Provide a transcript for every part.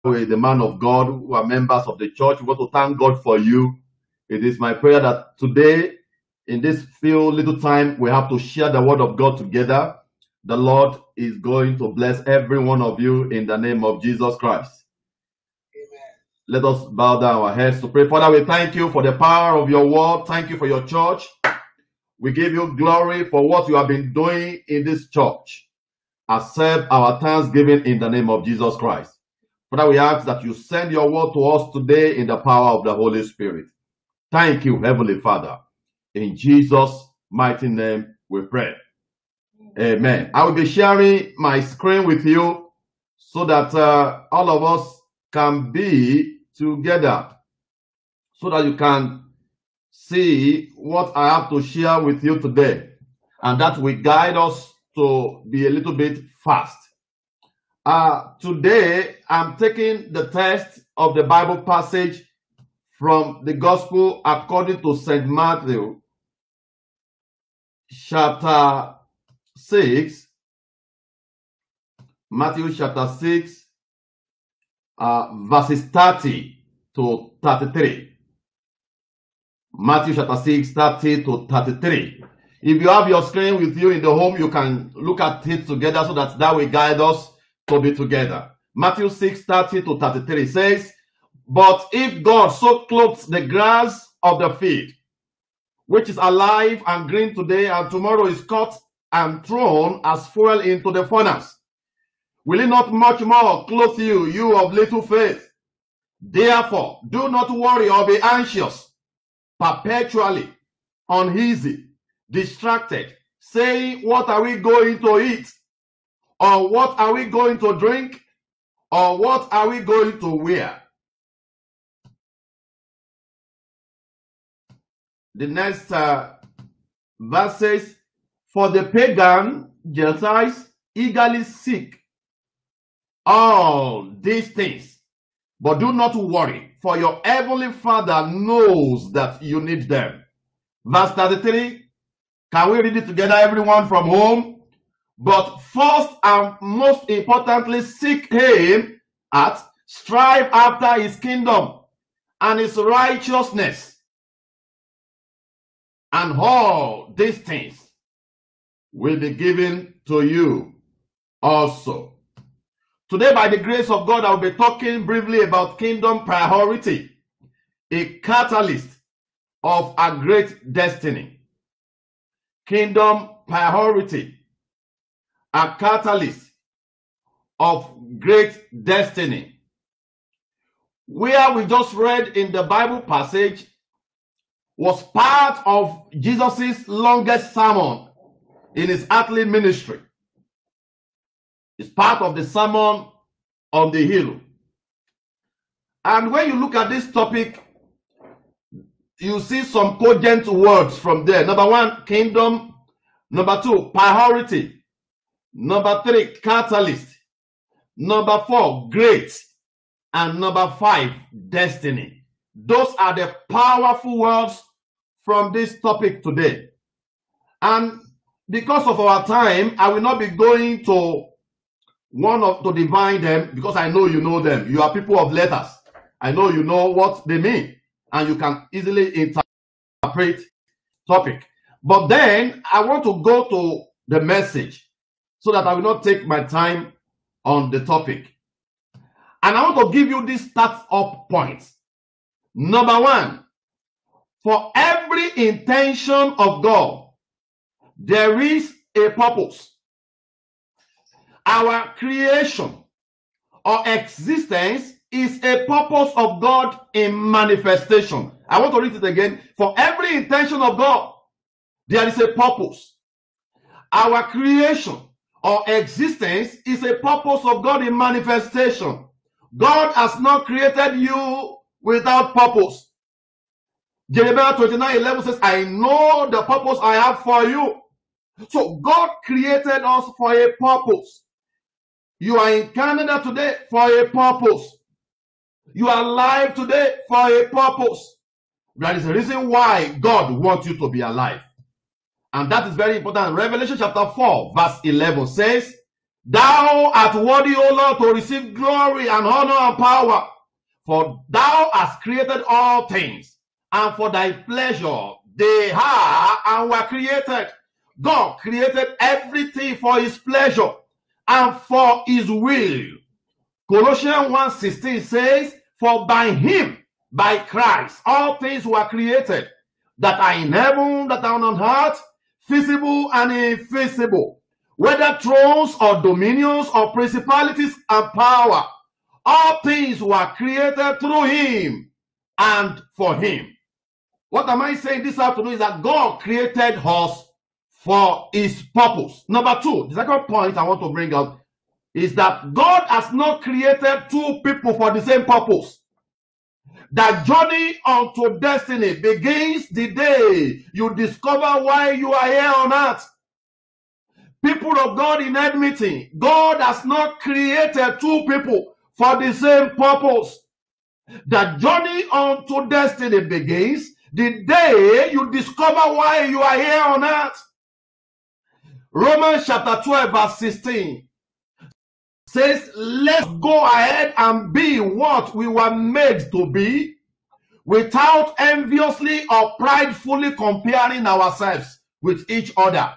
with the man of God who are members of the church. We want to thank God for you. It is my prayer that today, in this few little time, we have to share the word of God together. The Lord is going to bless every one of you in the name of Jesus Christ. Amen. Let us bow down our heads to pray. Father, we thank you for the power of your word. Thank you for your church. We give you glory for what you have been doing in this church. Accept our thanksgiving in the name of Jesus Christ. Father, we ask that you send your word to us today in the power of the Holy Spirit. Thank you, Heavenly Father. In Jesus' mighty name we pray. Amen. I will be sharing my screen with you so that all of us can be together, so that you can see what I have to share with you today, and that will guide us to be a little bit fast. Today, I'm taking the text of the Bible passage from the Gospel according to St. Matthew, chapter 6. Matthew chapter 6, verses 30 to 33. Matthew chapter 6, 30 to 33. If you have your screen with you in the home, you can look at it together so that will guide us to be together. Matthew 6, 30 to 33 says, "But if God so clothes the grass of the field, which is alive and green today, and tomorrow is cut and thrown as fuel into the furnace, will he not much more clothe you, you of little faith? Therefore, do not worry or be anxious, perpetually uneasy, distracted, saying, what are we going to eat? Or what are we going to drink? Or what are we going to wear?" The next verse says, "For the pagan Gentiles eagerly seek all these things, but do not worry, for your heavenly Father knows that you need them." Verse 33, can we read it together, everyone from home? "But first and most importantly, seek him strive after his kingdom and his righteousness, and all these things will be given to you also." Today, by the grace of God, I'll be talking briefly about kingdom priority, a catalyst of a great destiny. Kingdom priority, a catalyst of great destiny. Where we just read in the Bible passage was part of Jesus's longest sermon in his earthly ministry. It's part of the Sermon on the Hill. And when you look at this topic, you see some cogent words from there. Number one, kingdom. Number two, priority. Number three, catalyst. Number four, great. And number five, destiny. Those are the powerful words from this topic today. And because of our time, I will not be going to divine them, because I know you know them. You are people of letters. I know you know what they mean, and you can easily interpret topic. But then I want to go to the message so that I will not take my time on the topic. And I want to give you these start-up points. Number one, for every intention of God, there is a purpose. Our creation or existence is a purpose of God in manifestation. I want to read it again. For every intention of God, there is a purpose. Our creation or existence is a purpose of God in manifestation. God has not created you without purpose. Jeremiah 29:11 says, "I know the purpose I have for you." So God created us for a purpose. You are in Canada today for a purpose. You are alive today for a purpose. That is the reason why God wants you to be alive. And that is very important. Revelation chapter 4 verse 11 says, Thou art worthy, O Lord, to receive glory and honor and power, for thou hast created all things, and for thy pleasure they are and were created. God created everything for his pleasure and for his will. Colossians 1:16 says, for by him, by Christ, all things were created, that are in heaven, that are on earth, visible and invisible, whether thrones or dominions or principalities and power. All things were created through him and for him. What am I saying this afternoon is that God created us for his purpose. Number two, the second point I want to bring out is that God has not created two people for the same purpose. The journey unto destiny begins the day you discover why you are here on earth. People of God in Edmonton, God has not created two people for the same purpose. The journey unto destiny begins the day you discover why you are here on earth. Romans chapter 12 verse 16 says, let's go ahead and be what we were made to be, without enviously or pridefully comparing ourselves with each other,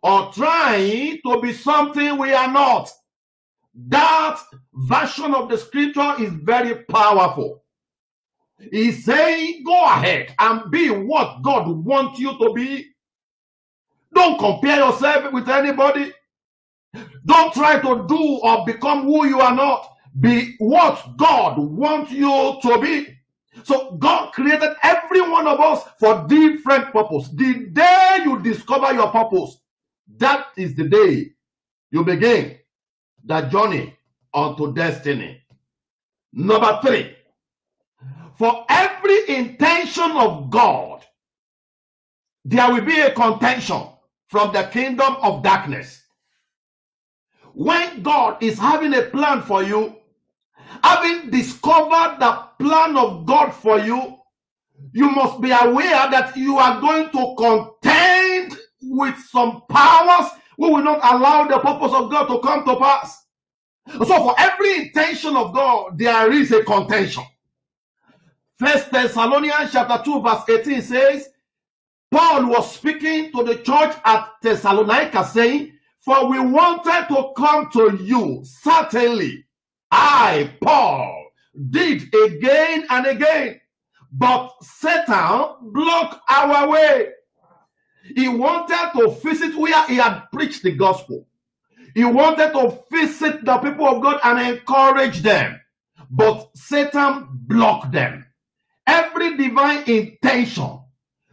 or trying to be something we are not. That version of the scripture is very powerful. He's saying, go ahead and be what God wants you to be. Don't compare yourself with anybody. Don't try to do or become who you are not. Be what God wants you to be. So God created every one of us for different purpose. The day you discover your purpose, that is the day you begin the journey unto destiny. Number three, for every intention of God, there will be a contention from the kingdom of darkness. When God is having a plan for you, having discovered the plan of God for you, you must be aware that you are going to contend with some powers who will not allow the purpose of God to come to pass. So for every intention of God, there is a contention. 1 Thessalonians chapter 2 verse 18 says, Paul was speaking to the church at Thessalonica saying, for we wanted to come to you, certainly. I, Paul, did again and again, but Satan blocked our way. He wanted to visit where he had preached the gospel. He wanted to visit the people of God and encourage them, but Satan blocked them. Every divine intention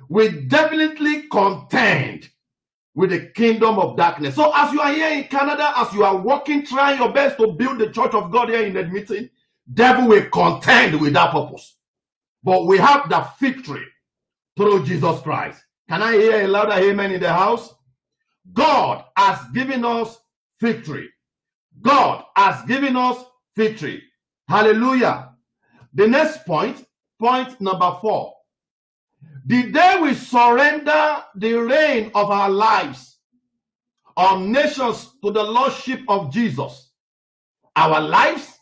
will definitely contend with the kingdom of darkness. So as you are here in Canada, as you are working, trying your best to build the church of God here in Edmonton, devil will contend with that purpose. But we have the victory through Jesus Christ. Can I hear a louder amen in the house? God has given us victory. God has given us victory. Hallelujah. The next point, point number 4. The day we surrender the reign of our lives on nations to the lordship of Jesus, our lives,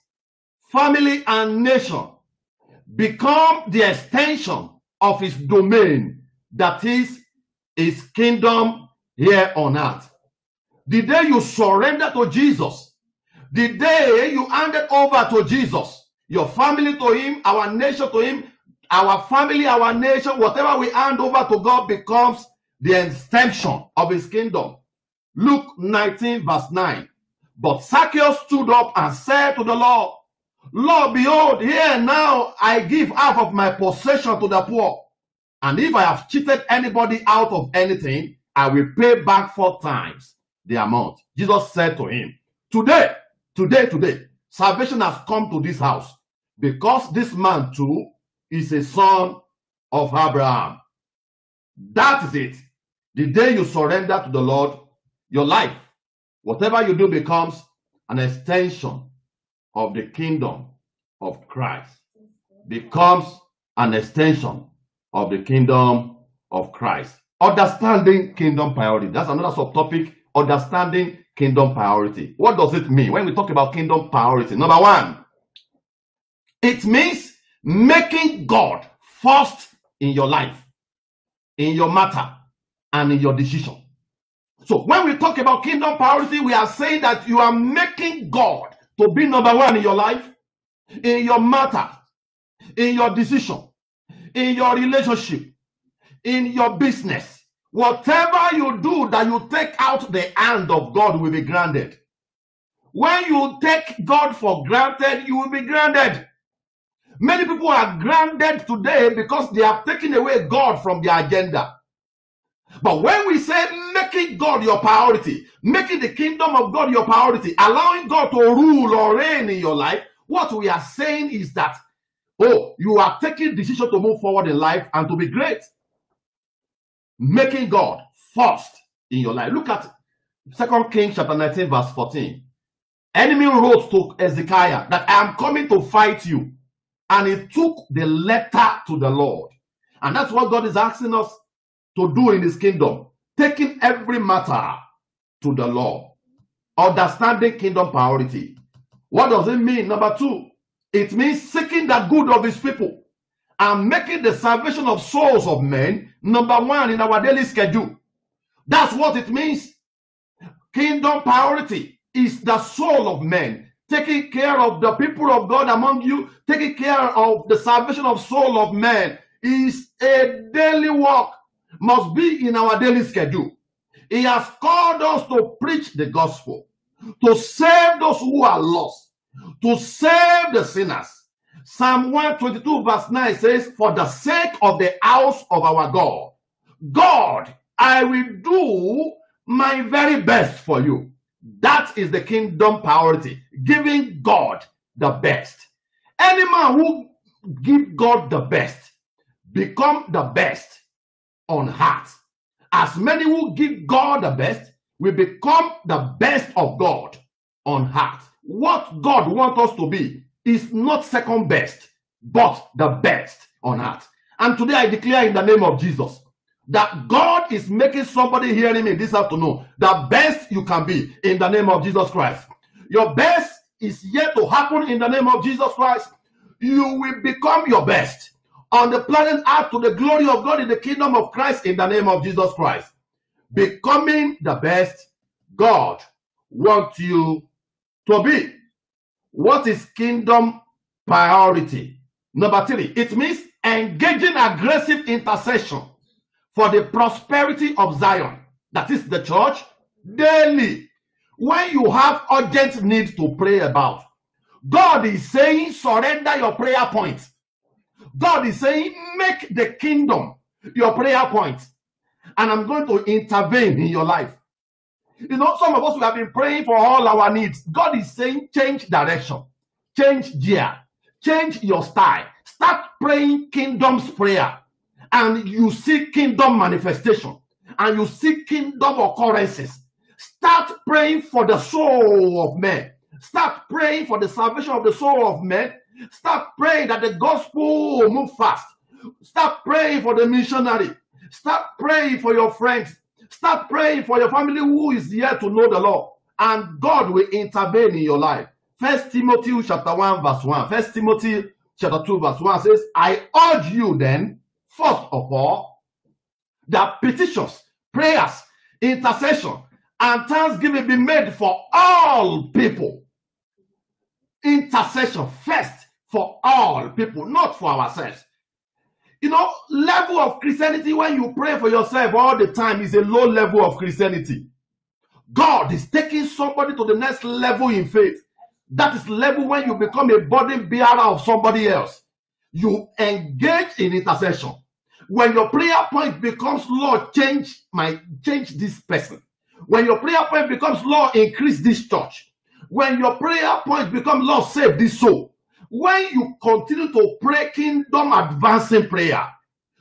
family, and nation become the extension of his domain, that is his kingdom here on earth. The day you surrender to Jesus, the day you hand it over to Jesus, your family to him, our nation to him, our family, our nation, whatever we hand over to God becomes the extension of his kingdom. Luke 19 verse 9. But Zacchaeus stood up and said to the Lord, Lord, behold, here now I give half of my possession to the poor. And if I have cheated anybody out of anything, I will pay back 4 times the amount. Jesus said to him, today, salvation has come to this house, because this man too is a son of Abraham. That is it. The day you surrender to the Lord, your life, whatever you do, becomes an extension of the kingdom of Christ. Becomes an extension of the kingdom of Christ. Understanding kingdom priority. That's another subtopic. Understanding kingdom priority. What does it mean when we talk about kingdom priority? Number one, it means making God first in your life, in your matter, and in your decision. So when we talk about kingdom priority, we are saying that you are making God to be number one in your life, in your matter, in your decision, in your relationship, in your business. Whatever you do that you take out the hand of God will be granted. When you take God for granted, you will be granted. Many people are granted today because they have taken away God from their agenda. But when we say making God your priority, making the kingdom of God your priority, allowing God to rule or reign in your life, what we are saying is that, oh, you are taking decision to move forward in life and to be great. Making God first in your life. Look at 2 Kings chapter 19 verse 14. Enemy wrote to Hezekiah that I am coming to fight you. And he took the letter to the Lord. And that's what God is asking us to do in his kingdom. Taking every matter to the Lord. Understanding kingdom priority. What does it mean? Number two, it means seeking the good of his people and making the salvation of souls of men number one in our daily schedule. That's what it means. Kingdom priority is the soul of men. Taking care of the people of God among you, taking care of the salvation of soul of men is a daily work, must be in our daily schedule. He has called us to preach the gospel, to save those who are lost, to save the sinners. Psalm 122 verse 9 says, for the sake of the house of our God, God, I will do my very best for you. That is the kingdom priority, giving God the best. Any man who give God the best, become the best on earth. As many who give God the best, will become the best of God on earth. What God wants us to be is not second best, but the best on earth. And today I declare in the name of Jesus, that God is making somebody hearing me this afternoon the best you can be in the name of Jesus Christ. Your best is yet to happen in the name of Jesus Christ. You will become your best on the planet earth to the glory of God in the kingdom of Christ in the name of Jesus Christ. Becoming the best God wants you to be. What is kingdom priority? Number three, it means engaging aggressive intercession for the prosperity of Zion, that is the church, daily. When you have urgent need to pray about, God is saying, surrender your prayer point. God is saying, make the kingdom your prayer point. And I'm going to intervene in your life. You know, some of us who have been praying for all our needs. God is saying, change direction, change gear, change your style. Start praying kingdom's prayer. And you see kingdom manifestation, and you see kingdom occurrences. Start praying for the soul of men. Start praying for the salvation of the soul of men. Start praying that the gospel will move fast. Start praying for the missionary. Start praying for your friends. Start praying for your family who is yet to know the Lord. And God will intervene in your life. 1 Timothy chapter 1 verse 1. 1 Timothy chapter 2 verse 1 says, I urge you then, first of all, that petitions, prayers, intercession, and thanksgiving be made for all people. Intercession first for all people, not for ourselves. You know, level of Christianity when you pray for yourself all the time is a low level of Christianity. God is taking somebody to the next level in faith. That is level when you become a burden bearer of somebody else. You engage in intercession. When your prayer point becomes, Lord, change this person. When your prayer point becomes, Lord, increase this church. When your prayer point becomes, Lord, save this soul. When you continue to pray kingdom advancing prayer,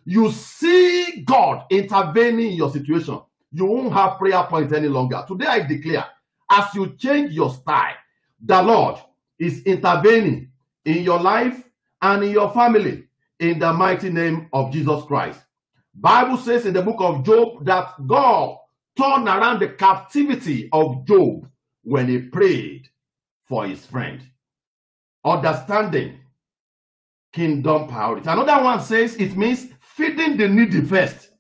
you see God intervening in your situation. You won't have prayer points any longer. Today I declare, as you change your style, the Lord is intervening in your life and in your family in the mighty name of Jesus Christ. Bible says in the book of Job that God turn around the captivity of Job when he prayed for his friend. Understanding kingdom priority. Another one says it means feeding the needy first,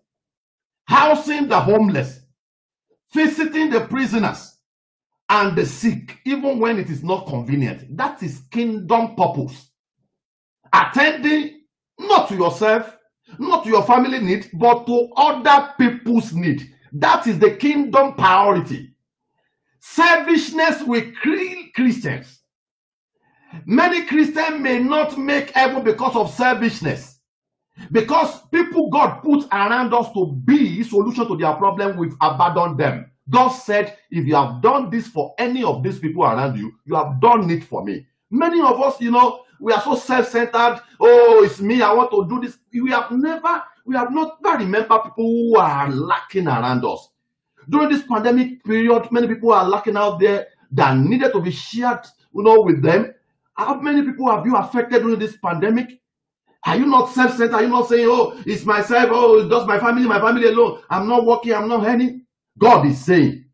housing the homeless, visiting the prisoners and the sick, even when it is not convenient. That is kingdom purpose. Attending not to yourself, not to your family need, but to other people's need. That is the kingdom priority. Selfishness will kill Christians. Many Christians may not make heaven because of selfishness. Because people God put around us to be solution to their problem, we've abandoned them. God said, if you have done this for any of these people around you, you have done it for me. Many of us, we are so self-centered. Oh, it's me, I want to do this. We have not remembered people who are lacking around us. During this pandemic period, many people are lacking out there that needed to be shared, with them. How many people have you affected during this pandemic? Are you not self-centered? Are you not saying, oh, it's myself, oh, it's just my family alone. I'm not working, I'm not earning. God is saying,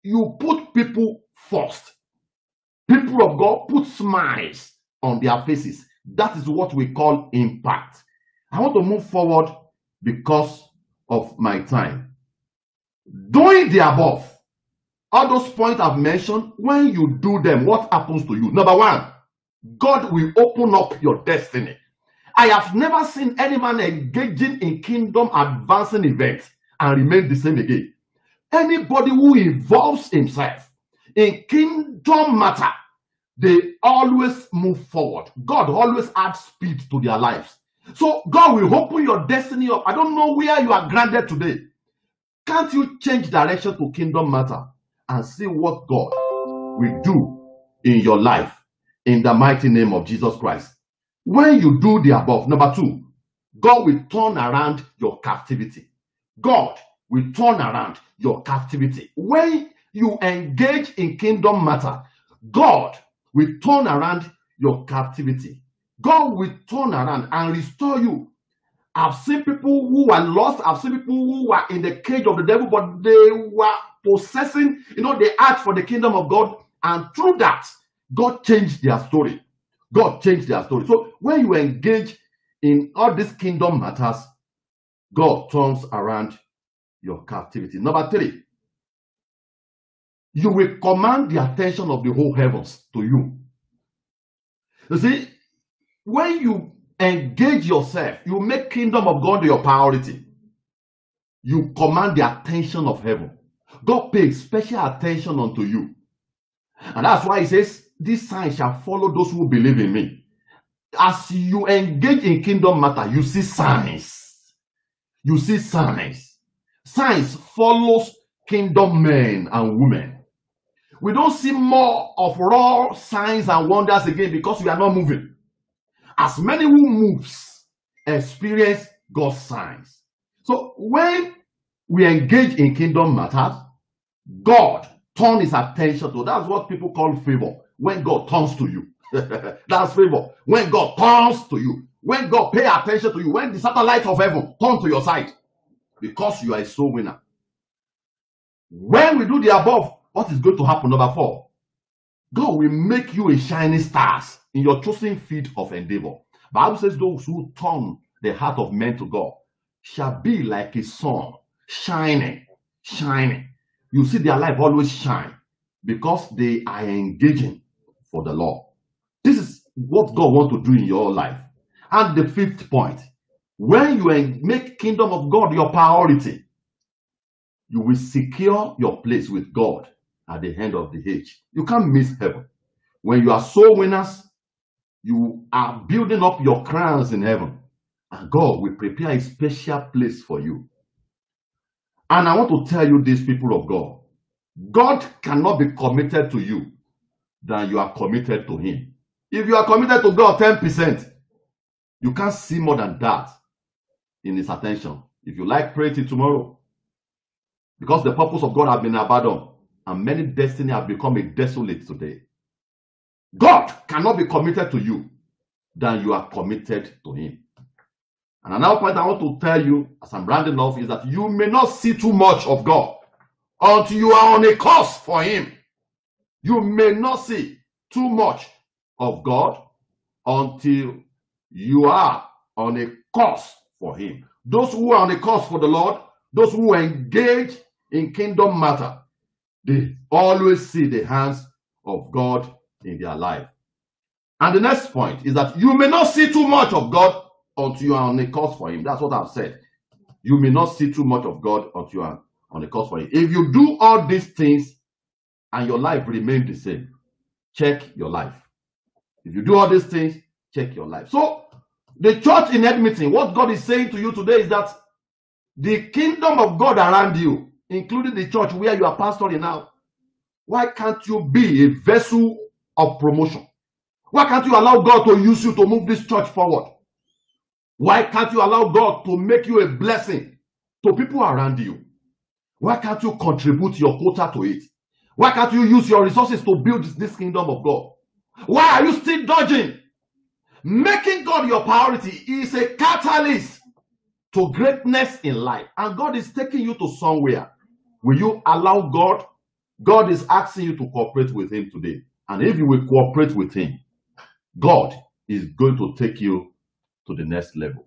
you put people first. People of God put smiles on their faces. That is what we call impact. I want to move forward because of my time. Doing the above, all those points I've mentioned, when you do them, what happens to you? Number one, God will open up your destiny. I have never seen any man engaging in kingdom advancing events and remain the same again. Anybody who involves himself in kingdom matter, they always move forward. God always adds speed to their lives. So God will open your destiny up. I don't know where you are grounded today. Can't you change direction to kingdom matter and see what God will do in your life in the mighty name of Jesus Christ? When you do the above, number two, God will turn around your captivity. God will turn around your captivity. When you engage in kingdom matter, God will turn around your captivity. God will turn around and restore you. I've seen people who are lost. I've seen people who were in the cage of the devil, but they were possessing, they act for the kingdom of God. And through that, God changed their story. God changed their story. So when you engage in all these kingdom matters, God turns around your captivity. Number three, you will command the attention of the whole heavens to you. You see, when you engage yourself, you make kingdom of God your priority. You command the attention of heaven. God pays special attention unto you. And that's why he says, this sign shall follow those who believe in me. As you engage in kingdom matter, you see signs. You see signs. Signs follows kingdom men and women. We don't see more of raw signs and wonders again because we are not moving. As many who moves experience God's signs. So when we engage in kingdom matters, God turns his attention to. That's what people call favor. When God turns to you. That's favor. When God turns to you. When God pays attention to you. When the satellites of heaven turn to your side. Because you are a soul winner. When we do the above, what is going to happen? Number four, God will make you a shining star in your chosen field of endeavor. The Bible says those who turn the heart of men to God shall be like a sun, shining. You see their life always shine because they are engaging for the Lord. This is what God wants to do in your life. And the fifth point, when you make kingdom of God your priority, you will secure your place with God at the end of the age. You can't miss heaven. When you are soul winners, you are building up your crowns in heaven. And God will prepare a special place for you. And I want to tell you this, people of God. God cannot be committed to you than you are committed to him. If you are committed to God 10%, you can't see more than that in his attention. If you like, pray till tomorrow. Because the purpose of God has been abandoned. And many destiny have become a desolate today. God cannot be committed to you than you are committed to him. And another point I want to tell you as I'm rounding off is that you may not see too much of God until you are on a course for him. You may not see too much of God until you are on a course for him. Those who are on a course for the Lord, those who engage in kingdom matter, they always see the hands of God in their life. And the next point is that you may not see too much of God until you are on a course for him. That's what I've said. You may not see too much of God until you are on a course for him. If you do all these things and your life remains the same, check your life. If you do all these things, check your life. So the church in Edmonton, what God is saying to you today is that the kingdom of God around you, including the church where you are pastoring now, why can't you be a vessel of promotion? Why can't you allow God to use you to move this church forward? Why can't you allow God to make you a blessing to people around you? Why can't you contribute your quota to it? Why can't you use your resources to build this kingdom of God? Why are you still dodging? Making God your priority is a catalyst to greatness in life. And God is taking you to somewhere. Will you allow God? God is asking you to cooperate with him today. And if you will cooperate with him, God is going to take you to the next level.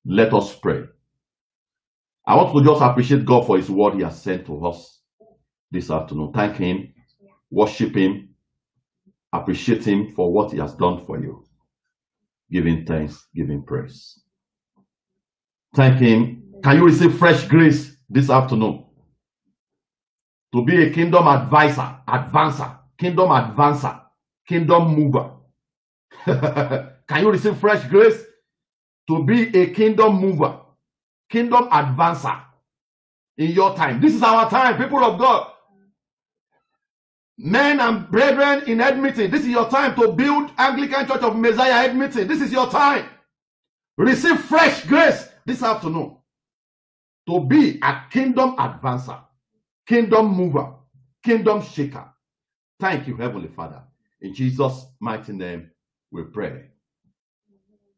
Let us pray. I want to just appreciate God for his word he has sent to us this afternoon. Thank him, worship him, appreciate him for what he has done for you. Give him thanks, give him praise. Thank him. Can you receive fresh grace this afternoon to be a kingdom advancer, kingdom mover? Can you receive fresh grace to be a kingdom mover, kingdom advancer in your time? This is our time, people of God. Men and brethren in Edmonton, this is your time to build Anglican Church of Messiah Edmonton. This is your time. Receive fresh grace this afternoon to be a kingdom advancer, kingdom mover, kingdom shaker. Thank you, Heavenly Father. In Jesus' mighty name, we pray.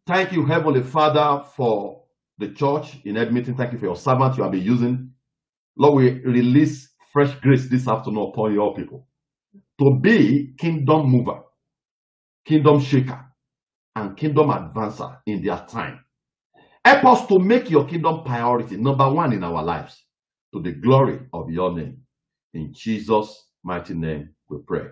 Thank you, Heavenly Father, for the church in Edmonton. Thank you for your servant you have been using. Lord, we release fresh grace this afternoon upon your people to be kingdom mover, kingdom shaker, and kingdom advancer in their time. Help us to make your kingdom priority, number one in our lives, to the glory of your name. In Jesus' mighty name, we pray.